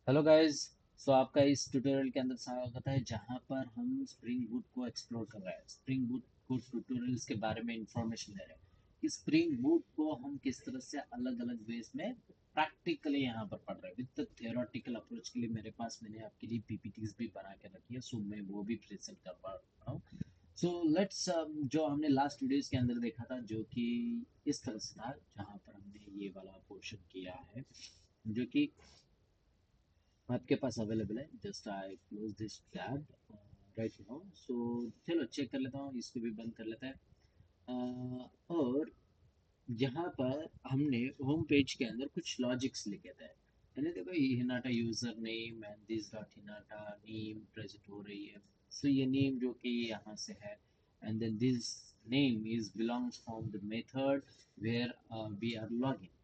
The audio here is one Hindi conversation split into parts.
Hello guys. सो आपका इस ट्यूटोरियल के अंदर स्वागत है जहां पर हम स्प्रिंग बूट को एक्सप्लोर कर रहे हैं। स्प्रिंग बूट को ट्यूटोरियल्स के बारे में इंफॉर्मेशन दे रहे हैं कि स्प्रिंग बूट को हम किस तरह से अलग अलग वेज में प्रैक्टिकली यहाँ पर पढ़ रहे हैं। विद थियोरेटिकल अप्रोच के लिए मेरे पास मैंने आपके लिए पीपीटीज भी बना के रखी है, सो मैं वो भी प्रेजेंट कर पा रहा हूँ। सो लेट्स जो हमने लास्ट वीडियोस के अंदर देखा था जो कि इस तरह से था, जहाँ पर हमने ये वाला पोर्शन किया है जो कि आपके पास अवेलेबल है। Just I close this tab right now. So चलो चेक कर लेता हूँ, इसको भी बंद कर लेते हैं। और यहाँ पर हमने होम पेज के अंदर कुछ लॉजिक्स लिखे थे, यानी देखो ये Hinata user name and this dot Hinata name present हो रही है। सो ये नेम जो कि यहाँ से है, and then this name is belongs from the method where we are login.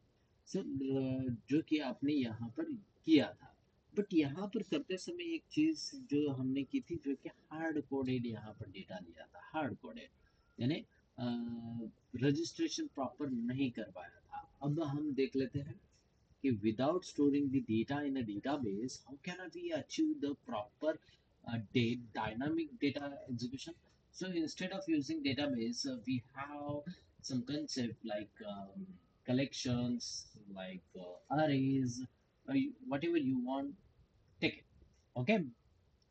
Sir जो कि आपने यहाँ पर किया था, बट यहाँ पर करते समय एक चीज जो हमने की थी जो कि हार्ड कोडेड यहाँ पर डेटा लिया था। हार्ड कोडेड यानी रजिस्ट्रेशन प्रॉपर नहीं कर पाया था। अब हम देख लेते हैं कि without storing the data in a database, how can we achieve the proper dynamic data execution? So instead of using database, we have some concept like collections, like arrays, whatever you want, take it. Okay,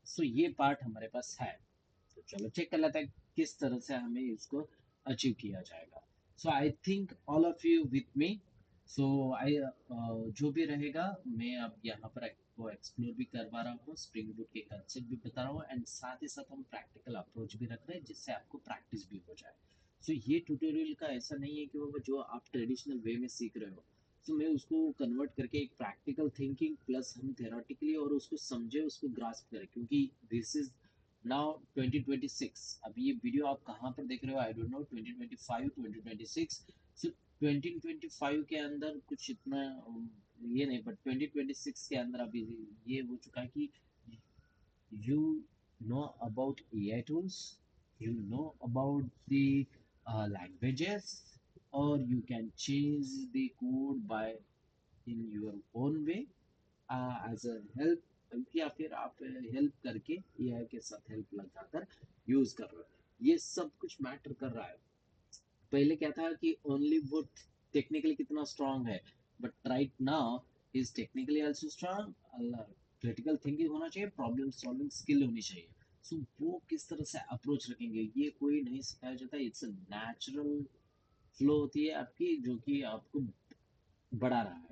so ये पार्ट हमारे पास है। तो चलो चेक कर लेते हैं किस तरह से हमें इसको अचीव किया जाएगा। So I think all of you with me. So I जो भी रहेगा मैं अब यहाँ पर आपको एक्सप्लोर भी करवा रहा हूँ, स्प्रिंग बूट के कंसेप्ट भी बता रहा हूँ, एंड साथ ही साथ हम प्रैक्टिकल अप्रोच भी रख रहे हैं जिससे आपको प्रैक्टिस भी हो जाए। सो ये ट्यूटोरियल का ऐसा नहीं है कि वो जो आप ट्रेडिशनल वे में सीख रहे हो, तो मैं उसको कन्वर्ट करके एक प्रैक्टिकल थिंकिंग प्लस हम थेरोटिकली और उसको समझे, उसको ग्रास्प करें, क्योंकि दिस इज नाउ 2026। अभी ये वीडियो आप कहाँ पर देख रहे हो आई डोंट नो, 2025 2026। सो 2025 के अंदर कुछ इतना ये नहीं, बट 2026 के अंदर अभी ये हो चुका है कि you know about AI tools, you know about the languages, or you can change the code by in your own way as a help, या फिर आप हेल्प करके एआई के साथ हेल्प लगाकर यूज कर रहे हो। ये सब कुछ मैटर कर रहा है। पहले क्या था कि ओनली वो टेक्निकली कितना स्ट्रांग है, but right now is technically also strong. Critical thinking होना चाहिए, प्रॉब्लम सॉल्विंग स्किल होनी चाहिए। सो वो किस तरह से अप्रोच रखेंगे ये कोई नहीं सिखाया जाता, इट्स अ नेचुरल फ्लो होती है आपकी जो कि आपको बढ़ा रहा है।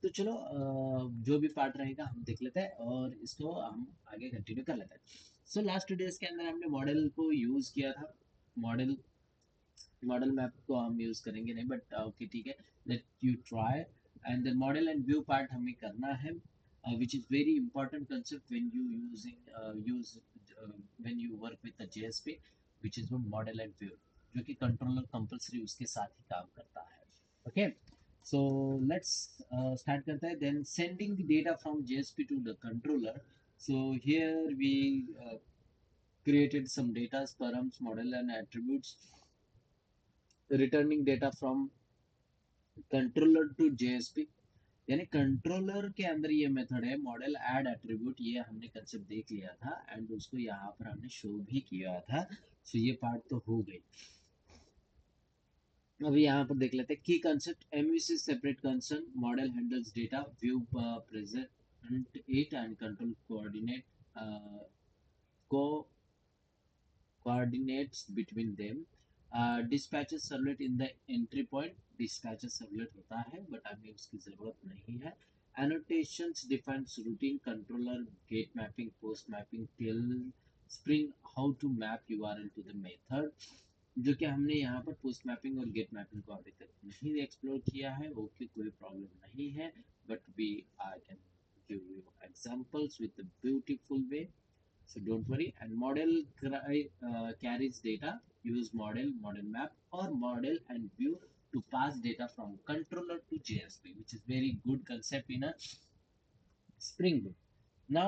तो चलो जो भी पार्ट रहेगा हम देख लेते हैं और इसको हम आगे कंटिन्यू कर लेते हैं। सो लास्ट डेज के अंदर हमने मॉडल को यूज किया था। मॉडल मॉडल मैप को हम यूज करेंगे नहीं, बट ओके ठीक है, let you try. And then model and view part हमें करना है, which is very important concept when you use when you work with the JSP, which is model and view, जो कि कंट्रोलर कंपल्सरी उसके साथ ही काम करता है। ओके, so let's start करते हैं। then sending the data from JSP to the controller। so here we created some data, params, model and attributes, returning data from controller to JSP. यानी कंट्रोलर के अंदर ये मेथड है मॉडल ऐड एट्रीब्यूट, ये हमने कंसेप्ट देख लिया था एंड उसको यहाँ पर हमने शो भी किया था। सो ये पार्ट तो हो गई। अभी यहाँ पर देख लेते हैं की concept. MVC separate concern, model handles data, view present it and control coordinate को coordinates between them. Dispatches servlet in the entry point, dispatches servlet होता है बट अभी उसकी जरूरत नहीं है। Annotations defines routine controller, gate mapping, post mapping, tell spring how to map URL to the method, जो कि हमने यहाँ पर पोस्ट मैपिंग और गेट मैपिंग को अभी तक नहीं एक्सप्लोर किया है। ओके, कोई प्रॉब्लम नहीं है, but we I can give you examples with beautiful way, so don't worry. And model carries data. Use model, model map, or model and view to pass data from controller to JSP, which is very good concept in a Spring Boot. Now,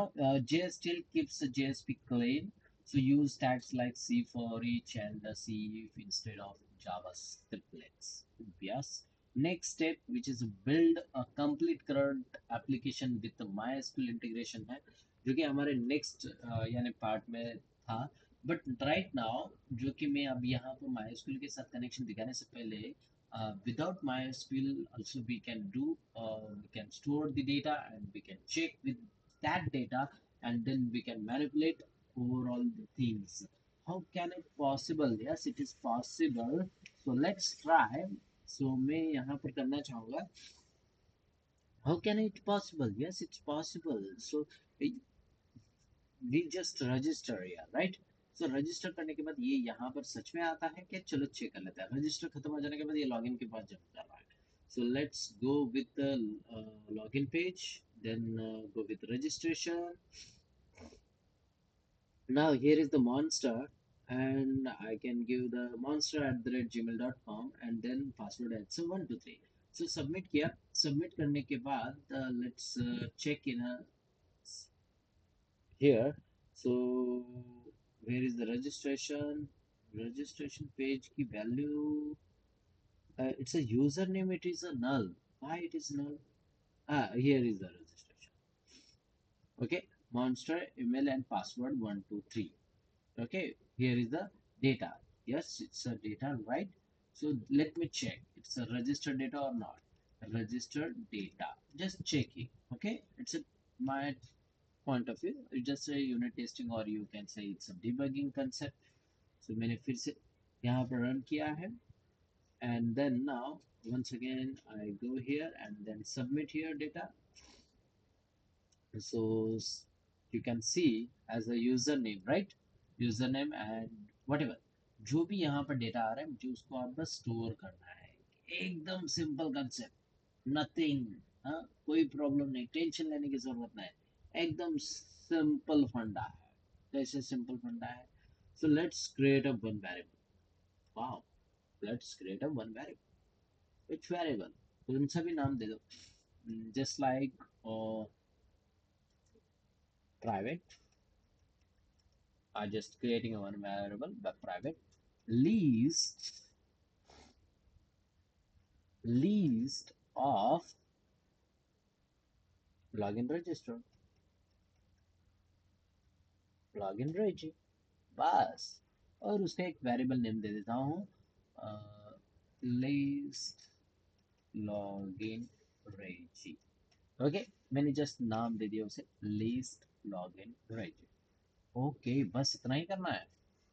JS still keeps the JSP clean. So use tags like C for each and C if instead of Java scriptlets. Yes. Next step which is build a complete current application with MySQL integration है, जो कि हमारे नेक्स्ट यानी पार्ट में था। बट राइट नाउ जो कि मैं अब यहाँ पर MySQL के साथ कनेक्शन दिखाने से पहले, without MySQL also we can do, we can store the data and we can check with that data, and then we can manipulate overall the things. How can it possible? Yes, it is possible. So let's try. So मैं यहाँ पर करना चाहूँगा, how can it possible? Yes, it's possible. So we just register here, right? So register करने के बाद ये यहाँ पर सच में आता है क्या? चलो चेक कर लेते हैं। रजिस्टर खत्म हो जाने के बाद ये लॉगिन के पास जंप कर रहा है। So let's go with the login page, then go with registration. Now here is the monster, and I can give the monster@gmail.com and then password at so 123. So submit किया, submit करने के बाद let's check in here. So where is the registration page की value? It's a username, it is a null. Why it is null? Here is the registration. Okay, monster email and password 123. Okay, here is the data. Yes, it's a data, right? So let me check it's a registered data or not. Registered data, just checking. Okay, it's a my point of view, it's just a unit testing, or you can say it's a debugging concept. So मैंने फिर से यहाँ पर run किया है, and then now once again I go here and then submit here data. So you can see as a username, right? Username and whatever, जो भी यहाँ पर डेटा आ रहा है मुझे उसको आप बस स्टोर करना है। एकदम सिंपल कंसेप्ट, नथिंग। हाँ, कोई प्रॉब्लम नहीं, टेंशन लेने की जरूरत नहीं, एकदम सिंपल फंडा है। कैसे सिंपल फंडा है? So let's create a one variable. Wow, let's create a one variable. Which variable? कौन सा भी नाम दे दो, just like private. Are just creating a one variable but private. List of login register, login regi, बस। और उसका एक वेरिएबल नेम दे देता हूँ, लिस्ट लॉगिन रेजी। ओके, मैंने जस्ट नाम दे दिया उसे, लिस्ट लॉगिन रेजी। ओके, बस इतना ही करना है।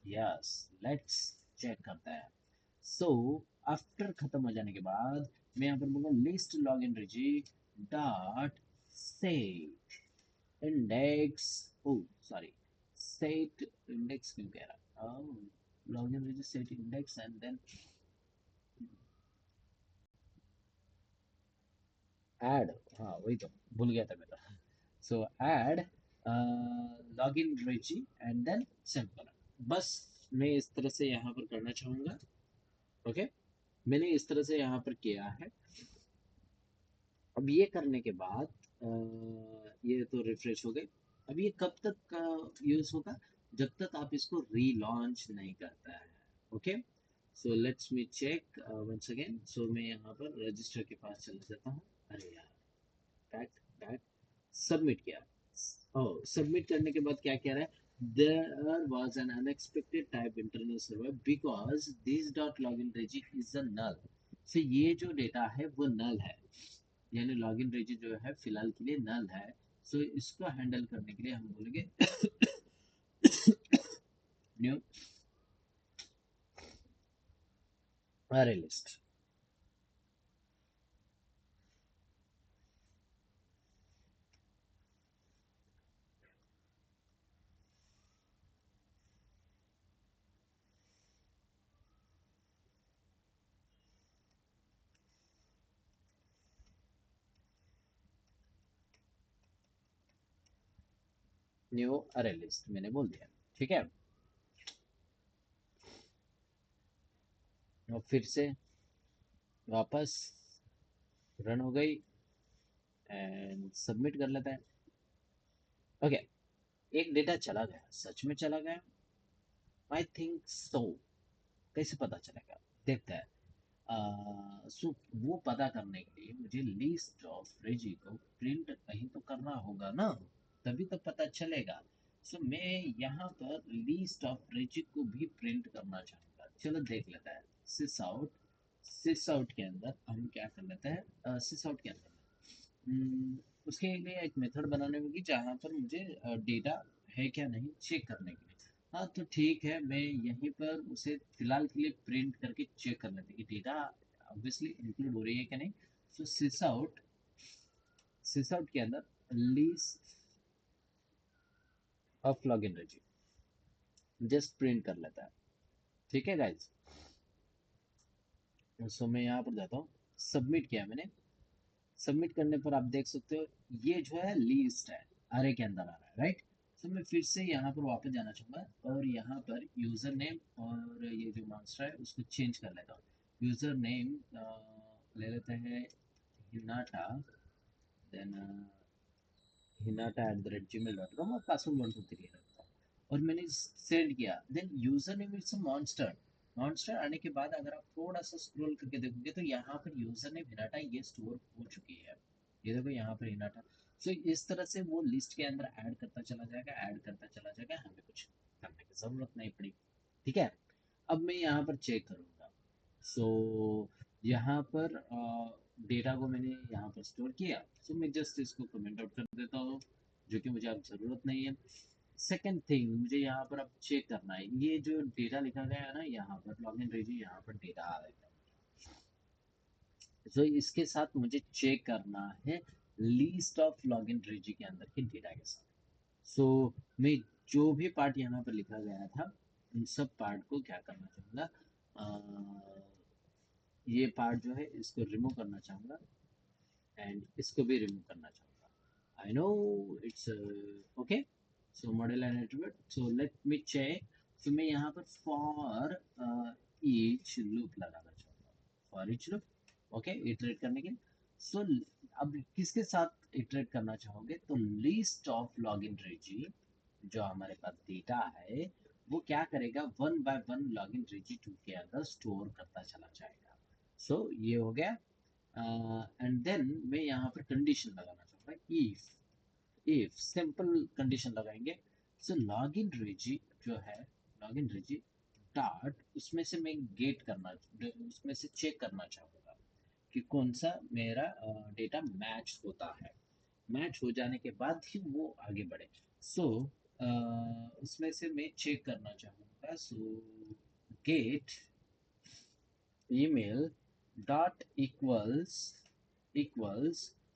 यस, लेट्स चेक करते हैं। सो आफ्टर खत्म हो जाने के बाद मैं यहाँ पर बोलूँगा list login reg dot set index. Oh sorry, set index क्यों कह रहा? Login reg set index and then add. हाँ वही तो भूल गया था मैं। So add login reg and then simple. बस मैं इस तरह से यहाँ पर करना चाहूँगा। ओके, मैंने इस तरह से यहाँ पर किया है। अब ये करने के बाद ये तो रिफ्रेश हो गए। अब ये कब तक यूज होगा? जब तक आप इसको रीलॉन्च नहीं करता है। Okay, so let's me check once again. So मैं यहाँ पर रजिस्टर के पास चले जाता हूँ। अरे यार, बैक बैक, सबमिट किया। ओह, सबमिट करने के बाद क्या कह रहा है? There was an unexpected type internal server because this dot login regi is a null. So ये जो डेटा है वो नल है, यानी लॉगिन रेजी जो है फिलहाल के लिए नल है। सो इसको हैंडल करने के लिए हम बोलेंगे न्यू अरे लिस्ट। न्यू अरे लिस्ट मैंने बोल दिया, ठीक है। और फिर से वापस रन हो गई एंड सबमिट कर लेते हैं। ओके, एक डेटा चला गया, सच में चला गया। I think so. कैसे पता चलेगा? देखते हैं। सो वो पता करने के लिए मुझे लिस्ट ऑफ रेजी को प्रिंट कहीं तो करना होगा ना, तभी तो पता चलेगा। सो मैं यहाँ पर लिस्ट ऑफ रेजी को भी प्रिंट करना चाहूंगा। चलो देख लेते हैं। सिस आउट, सिस आउट के अंदर हम क्या कर लेते हैं, सिस आउट के अंदर उसके लिए एक मेथड बनाने होगी जहाँ पर मुझे डेटा है क्या नहीं चेक करने के लिए। हाँ तो ठीक है, मैं यहीं पर उसे फिलहाल के लिए प्रिंट करके चेक कर लेते हैं कि डेटा ऑब्वियसली इंक्लूड हो रही है क्या नहीं। सो सिस आउट के अंदर list of log n register just print कर लेता है। ठीक है गाइज। सो मैं यहाँ पर जाता हूँ, सबमिट किया मैंने। सबमिट करने पर आप देख सकते हो ये जो है लिस्ट है, अरे के अंदर आ रहा है, राइट। तो मैं फिर से यहाँ पर वापस जाना चाहूँगा और यहाँ पर यूज़र नेम और ये जो मास्टर है उसको चेंज कर लेता हूँ। यूज़र नेम ले लेते हैं हिनाटा, देन hinata@gmail.com और पासवर्ड 123 रखता हूँ। और मैंने सेंड किया, then user name it's monster. Monster आने के बाद अगर आप थोड़ा सा स्क्रॉल करके देखोगे तो यहाँ पर यूजर नेम हिनाटा ये स्टोर हो चुकी है। ये देखो यहाँ पर हिनाटा। सो इस तरह से वो लिस्ट के अंदर ऐड करता चला जाएगा, ऐड करता चला जाएगा, हमें कुछ करने की जरूरत नहीं पड़ी। ठीक है। अब मैं यहाँ पर चेक करूँगा। सो यहाँ पर डेटा को मैंने यहाँ पर स्टोर किया। सो मैं जस्ट इसको कमेंट आउट कर देता हूँ, जो कि मुझे अब ज़रूरत नहीं है। सेकेंड थिंग मुझे यहाँ पर अब चेक करना है, ये जो डेटा लिखा गया है ना यहाँ पर लॉगिन रजिए, यहाँ पर डेटा आ गया। सो इसके साथ मुझे चेक करना है लिस्ट ऑफ लॉगिन रजी के अंदर के डेटा के साथ। सो मैं जो भी पार्ट यहाँ पर लिखा गया था उन सब पार्ट को क्या करना चाहूँगा, ये पार्ट जो है इसको रिमूव करना चाहूँगा एंड इसको भी रिमूव करना चाहूँगा। I know it's okay. So model and attribute, so let me check. तो मैं यहाँ पर फॉर ईच लूप लगाना चाहूँगा, for each loop okay iterate करने के लिए। सो अब किसके साथ इटरेट करना चाहोगे, तो लिस्ट ऑफ लॉगिन रेजी जो हमारे पास डेटा है वो क्या करेगा, one by one login reg two के अंदर स्टोर करता चला जाएगा। सो ये हो गया। एंड देन मैं यहाँ पर कंडीशन लगाना चाहूँगा, इफ सिंपल कंडीशन लगाएंगे। सो लॉगिन रेजी जो है, लॉगिन रेजी डॉट उसमें से मैं गेट करना, उसमें से चेक करना चाहूँगा कि कौन सा मेरा डेटा मैच होता है। मैच हो जाने के बाद ही वो आगे बढ़े। सो उसमें से मैं चेक करना चाहूँगा। So get email dot equals,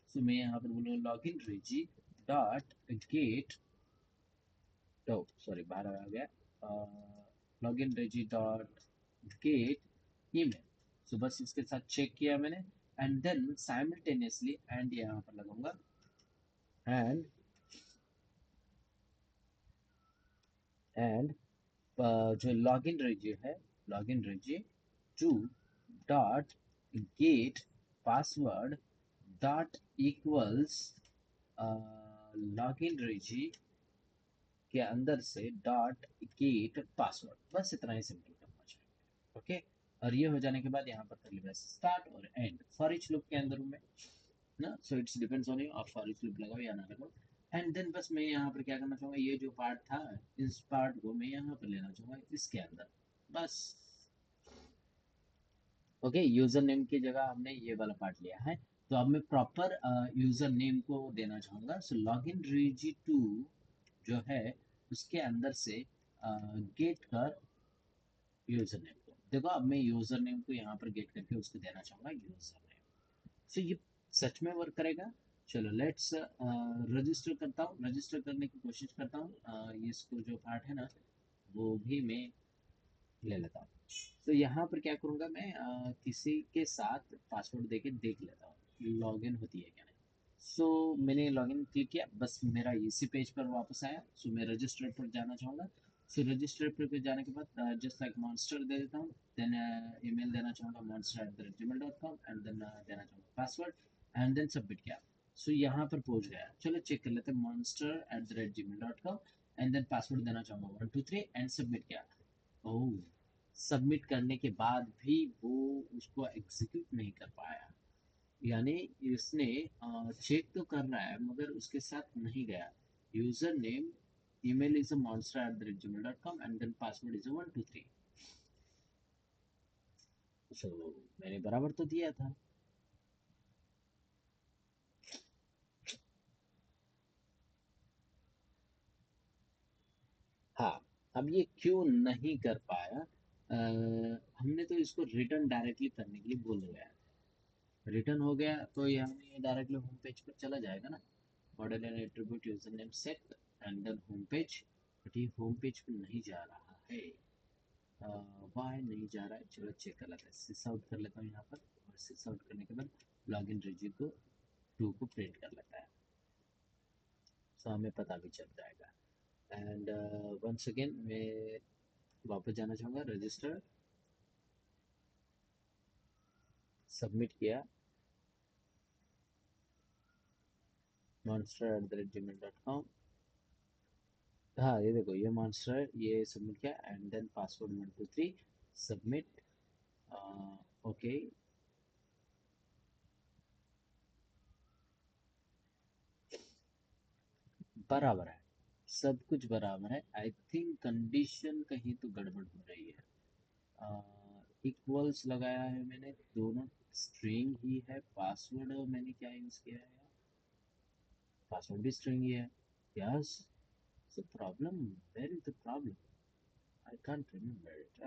so मैं यहाँ पर बोलूँगा लॉगिन रेजी डॉट गेट, तो सॉरी बाहर आ गया, login reg dot get email. So बस इसके साथ चेक किया मैंने एंड देन साइमल्टेनियसली एंड यहाँ पर लगाऊंगा एंड एंड जो लॉगिन रेजी है, login reg two dot get password dot equals login reg के अंदर से डॉट गेट पासवर्ड, बस इतना ही सिंपल करना चाहिए। ओके। और ये हो जाने के बाद यहाँ पर कर्ली ब्रेस स्टार्ट और एंड फॉर ईच लूप के अंदर में ना। So it's depends on you, आप फॉर ईच लूप लगाओ या ना लगाओ। एंड देन बस मैं यहाँ पर क्या करना चाहूँगा, ये जो पार्ट था इस पार्ट को मैं यहाँ पर लेना चाहूँगा इसके अंदर, बस। ओके। यूजर नेम की जगह हमने ये वाला पार्ट लिया है। तो अब मैं प्रॉपर यूजर नेम को देना चाहूँगा। सो लॉगिन रेजी टू जो है उसके अंदर से गेट कर यूजर नेम को देखो। अब मैं यूजर नेम को यहाँ पर गेट करके उसको देना चाहूँगा यूजर नेम। सो ये सच में वर्क करेगा। चलो लेट्स रजिस्टर करता हूँ, रजिस्टर करने की कोशिश करता हूँ। इसको जो पार्ट है ना वो भी मैं ले लेता हूँ। तो यहाँ पर क्या करूँगा मैं, किसी के साथ पासवर्ड देके देख लेता हूँ लॉगिन होती है क्या नहीं। सो मैंने लॉगिन क्लिक किया, बस मेरा इसी पेज पर वापस आया। सो मैं रजिस्टर पर जाना चाहूँगा। सो रजिस्टर पर जाने के बाद जस्ट लाइक मॉन्स्टर दे देता हूँ, देन ईमेल देना चाहूँगा monster@gmail.com एंड देन देना चाहूँगा पासवर्ड एंड देन सबमिट किया। सो यहाँ पर पहुँच गया। चलो चेक कर लेते हैं monster@gmail.com एंड देन पासवर्ड देना चाहूँगा 123 एंड सबमिट किया। ओह सबमिट करने के बाद भी वो उसको एग्जीक्यूट नहीं कर पाया। यानी इसने चेक तो कर रहा है मगर उसके साथ नहीं गया। User name email is a monster@gmail.com and then password is 123। सो मैंने बराबर तो दिया था। हाँ, अब ये क्यों नहीं कर पाया? हमने तो इसको रिटर्न डायरेक्टली करने के लिए बोल गया। रिटर्न हो गया तो ये डायरेक्टली होम पेज पर चला जाएगा ना। Model and attribute user name set and then home page. But ये होम पेज पे नहीं जा रहा है। वाई नहीं जा रहा है, चलो चेक कर लेते हैं। सिस आउट कर लेता हूँ यहाँ पर, और सिस आउट करने के बाद लॉग इन रिज्यूम को 2 को प्रिंट कर लेता है। सो हमें पता भी चल जाएगा। एंड वंस अगेन मैं वापस जाना चाहूँगा, रजिस्टर, सबमिट किया, monster@gmail.com। हाँ ये देखो, ये मॉन्स्टर, ये सबमिट किया and then password 123, submit. Okay, बराबर है, सब कुछ बराबर है। आई थिंक कंडीशन कहीं तो गड़बड़ हो रही है। इक्वल्स लगाया है मैंने, दोनों स्ट्रिंग ही है। पासवर्ड मैंने क्या यूज किया है? पासवर्ड भी स्ट्रिंग ही है। Yes, the problem, where is the problem? I can't remember it.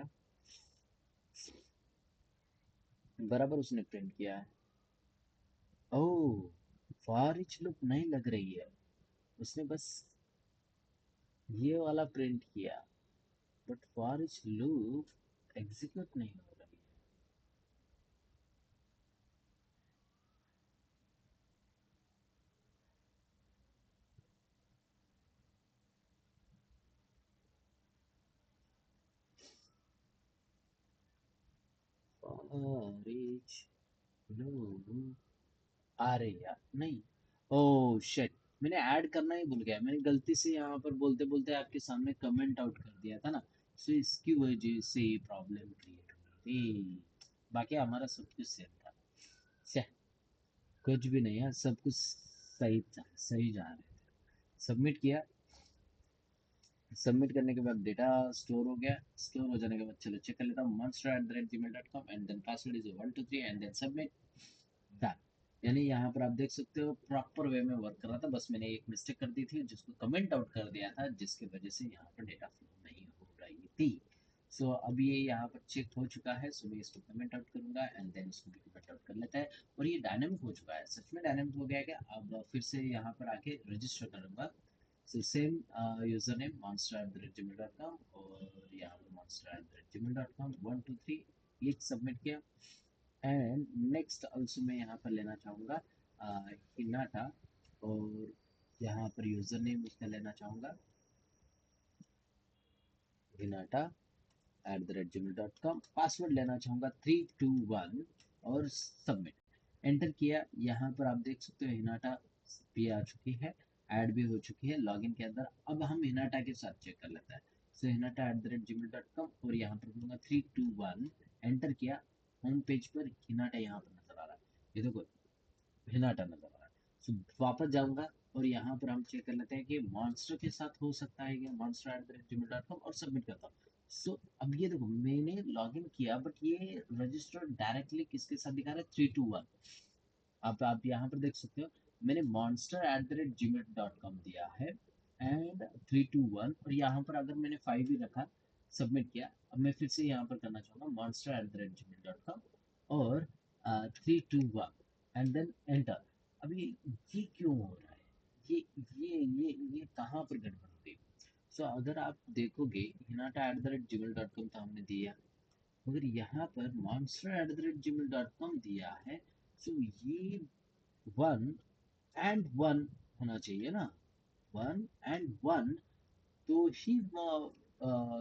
बराबर उसने प्रिंट किया है। ओह, फॉर ईच लूप नहीं लग रही है, उसने बस ये वाला प्रिंट किया, but for each loop execute नहीं हो रही है। फॉर ईच लूप, आ रही यार नहीं। ओह शिट, मैंने ऐड करना ही भूल गया। मैंने गलती से यहाँ पर बोलते बोलते आपके सामने कमेंट आउट कर दिया था ना। सो इसकी वजह से प्रॉब्लम क्रिएट हुई थी। बाकी हमारा सब कुछ सेम था। छे, कुछ भी नहीं है, सब कुछ सही था, सही जा रहे थे। सबमिट किया, सबमिट करने के बाद डेटा स्टोर हो गया। स्टोर हो जाने के बाद चलो चेक कर लेता हूँ, monster@gmail.com and then password is 123 and then submit. Done. यानी यहाँ पर आप देख सकते हो प्रॉपर वे में वर्क कर रहा था, बस मैंने एक मिस्टेक कर दी थी जिसको कमेंट आउट कर दिया था, जिसकी वजह से यहाँ पर डेटा फ्लो नहीं हो रही थी। सो अब ये यहाँ पर चेक हो चुका है। सो मैं इसको कमेंट आउट करूंगा एंड देन इसको भी कमेंट आउट कर लेता है। और ये डायनेमिक हो चुका है, सच में डायनेमिक हो गया है। क्या अब फिर से यहाँ पर आके रजिस्टर करूंगा। So same user name monster@gmail.com, और यहाँ पर monster@gmail.com 123, ये सबमिट किया। एंड नेक्स्ट ऑल्सो मैं यहाँ पर लेना चाहूँगा हिनाटा, और यहाँ पर यूज़र नेम उसका लेना चाहूँगा हिनाटा @gmail.com। पासवर्ड लेना चाहूँगा 321 और सबमिट। एंटर किया, यहाँ पर आप देख सकते हो हिनाटा भी आ चुकी है, ऐड भी हो चुकी है लॉगिन के अंदर। अब हम हिनाटा के साथ चेक कर लेते हैं। सो हिनाटा@gmail.com, और यहाँ पर दूंगा 321, एंटर किया। होम पेज पर हिनाटा यहाँ पर नजर आ रहा है, ये देखो हिनाटा नजर आ रहा है। सो वापस जाऊंगा और यहाँ पर हम चेक कर लेते हैं कि मॉन्स्टर के साथ हो सकता है क्या, monster@gmail.com, और सबमिट करता हूँ। सो अब ये देखो, मैंने लॉगिन किया बट ये रजिस्टर डायरेक्टली किसके साथ दिखा रहा है, 321। अब आप यहाँ पर देख सकते हो, मैंने monster@gmail.com दिया है एंड 321, और यहाँ पर अगर मैंने 5 ही रखा, सबमिट किया। अब मैं फिर से यहाँ पर करना चाहूँगा monster@gmail.com और 321 एंड देन एंटर। अभी ये क्यों हो रहा है? ये ये कहाँ पर गड़बड़ हो गई? सो अगर आप देखोगे, hinata@gmail.com तो हमने दिया, मगर यहाँ पर monster@gmail.com दिया है। सो ये 1 and 1 होना चाहिए ना, 1 and 1 तो ही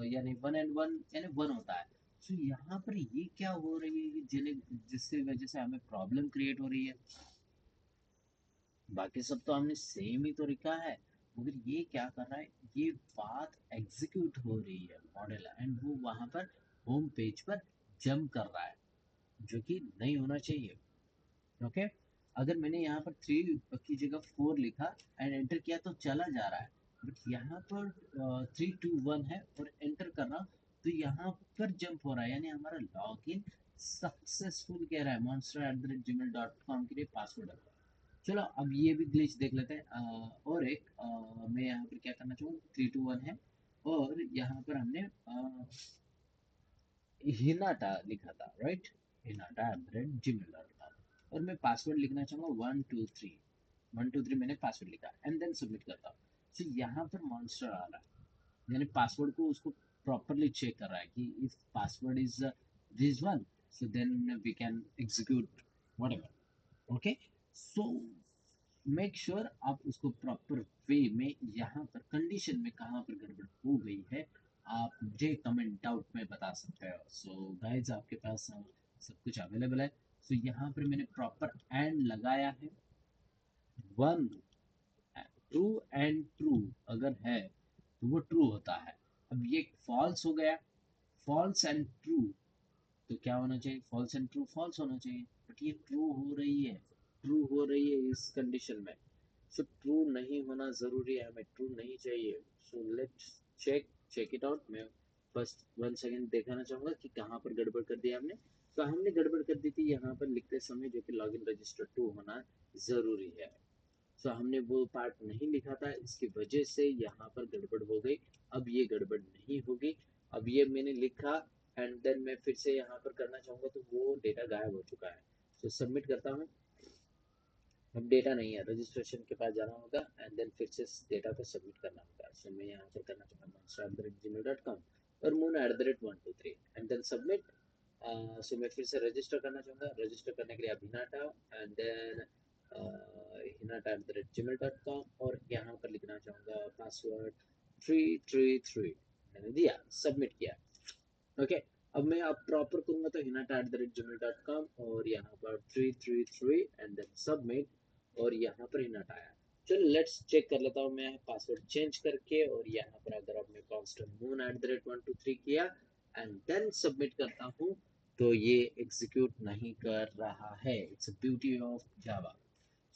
यानी 1 and 1 यानी 1 होता है। तो यहाँ पर ये क्या हो रही है, ये जिससे वजह से हमें प्रॉब्लम क्रिएट हो रही है। बाकी सब तो हमने सेम ही तो लिखा है, मगर ये क्या कर रहा है, ये बात एग्जीक्यूट हो रही है मॉडल, एंड वो वहां पर होम पेज पर जंप कर रहा है, जो कि नहीं होना चाहिए। ओके, अगर मैंने यहाँ पर 3 की जगह 4 लिखा एंड एंटर किया तो चला जा रहा है, बट यहाँ पर 3 2 1 है और एंटर कर रहा हूँ तो यहाँ पर जंप हो रहा है, यानी हमारा लॉगिन सक्सेसफुल कह रहा है monster@gmail.com के लिए पासवर्ड है। चलो अब ये भी ग्लिच देख लेते हैं। और एक मैं यहाँ पर क्या करना चाहूँ, 3 2 1 है और यहाँ पर हमने हिनाटा लिखा था, राइट, हिनाटा@gmail.com, और मैं पासवर्ड लिखना चाहूँगा 1 2 3, 1 2 3 मैंने पासवर्ड लिखा एंड देन सबमिट करता हूँ। तो यहाँ पर मॉन्स्टर आ रहा है, यानी पासवर्ड को उसको प्रॉपरली चेक कर रहा है कि if password is this one, so then we can execute whatever. Okay, so make sure आप उसको प्रॉपर वे में, यहाँ पर कंडीशन में कहाँ पर गड़बड़ हो गई है आप मुझे कमेंट डाउट में बता सकते हो। सो गाइज आपके पास सब कुछ अवेलेबल है। सो यहाँ पर मैंने प्रॉपर एंड लगाया है, वन, ट्रू एंड ट्रू अगर है तो वो ट्रू होता है। अब ये फॉल्स हो गया, फॉल्स एंड ट्रू, तो क्या होना चाहिए, फॉल्स एंड ट्रू फॉल्स होना चाहिए, बट ये ट्रू हो रही है, ट्रू हो रही है इस कंडीशन में। सो ट्रू नहीं होना जरूरी है, हमें ट्रू नहीं चाहिए। So let's check check it out. मैं फर्स्ट 1 सेकेंड दिखाना चाहूंगा कि कहाँ पर गड़बड़ कर दिया हमने। तो हमने गड़बड़ कर दी थी यहाँ पर लिखते समय, जो कि लॉगिन रजिस्टर टू होना जरूरी है। सो हमने वो पार्ट नहीं लिखा था, इसकी वजह से यहाँ पर गड़बड़ हो गई। अब ये गड़बड़ नहीं होगी। अब ये मैंने लिखा एंड देन मैं फिर से यहाँ पर करना चाहूंगा तो वो डेटा गायब हो चुका है। सो सबमिट करता हूँ, अब डेटा नहीं है, रजिस्ट्रेशन के पास जाना होगा एंड देन फिर से डेटा को सबमिट करना होगा। सो मैं यहाँ पर करना चाहूँगा monster@gmail.com और moon@1 2 3 एंड देन सबमिट। सो मैं फिर से रजिस्टर करना चाहूँगा, रजिस्टर करने के लिए हिनाटा एंड देन hinata@gmail.com और यहाँ पर लिखना चाहूँगा पासवर्ड 333, मैंने दिया, सबमिट किया। ओके, अब मैं आप प्रॉपर करूंगा तो hinata@gmail.com और यहाँ पर 333 एंड देन सबमिट, और यहाँ पर हिनाटा आया। चलो लेट्स चेक कर लेता हूँ मैं पासवर्ड चेंज करके, और यहाँ पर अगर अब मैं कांस्टेंट moon@1 2 3 किया एंड देन सबमिट करता हूँ तो ये एग्जीक्यूट नहीं कर रहा है। It's beauty of Java.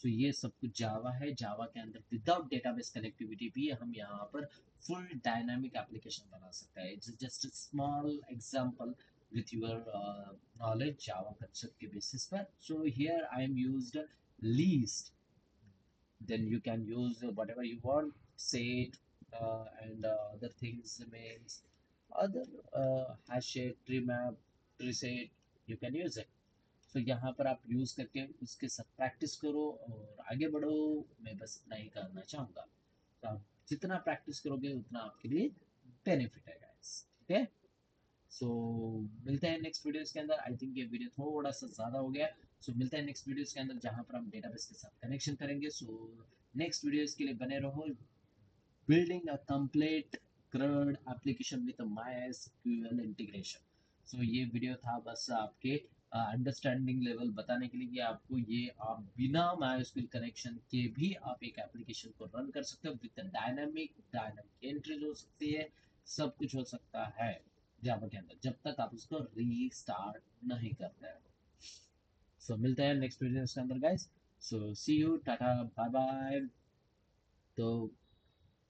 So ये सब कुछ जावा है, जावा के अंदर विदाउट डेटाबेस कनेक्टिविटी भी हम यहाँ पर फुल डायनामिक एप्लीकेशन बना सकते हैं। It's just small example with your knowledge java concept के basis पर। So here I am used least, then you can use whatever you want, say it, and other things means other hash it, tree map, tree set, you can use it। तो यहाँ पर आप यूज करके उसके साथ प्रैक्टिस करो और आगे बढ़ो। मैं बस इतना ही करना चाहूंगा। तो आप जितना प्रैक्टिस करोगे उतना आपके लिए बेनिफिट है गाइस। ठीक है, सो मिलते हैं नेक्स्ट वीडियोस के अंदर। आई थिंक ये वीडियो थोड़ा सा ज़्यादा हो गया। सो मिलते हैं नेक्स्ट वीडियोस के अंदर जहाँ पर हम डेटाबेस के साथ कनेक्शन करेंगे। सो नेक्स्ट वीडियोस के लिए बने रहो। Building a complete CRUD application with a MySQL integration। सो ये वीडियो था बस आपके अंडरस्टैंडिंग लेवल बताने के लिए कि आपको ये आप बिना MySQL कनेक्शन के भी आप एक एप्लीकेशन को रन कर सकते हो विद डायनामिक एंट्रीज हो सकती है, सब कुछ हो सकता है जावा के अंदर, जब तक आप उसको रीस्टार्ट नहीं करते हो। सो मिलते हैं नेक्स्ट वीडियो के अंदर guys. So see you, tata, bye bye. तो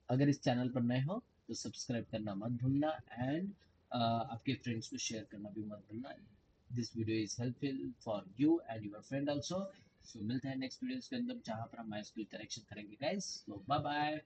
अगर इस चैनल पर नए हो तो सब्सक्राइब करना मत भूलना एंड आपके फ्रेंड्स को शेयर करना भी मत भूलना। This video is helpful for you and your friend also. So मिलते हैं नेक्स्ट वीडियोस के अंदर जहां पर हम माइस्क्यूल कनेक्शन करेंगे गाइस। तो बाय बाय।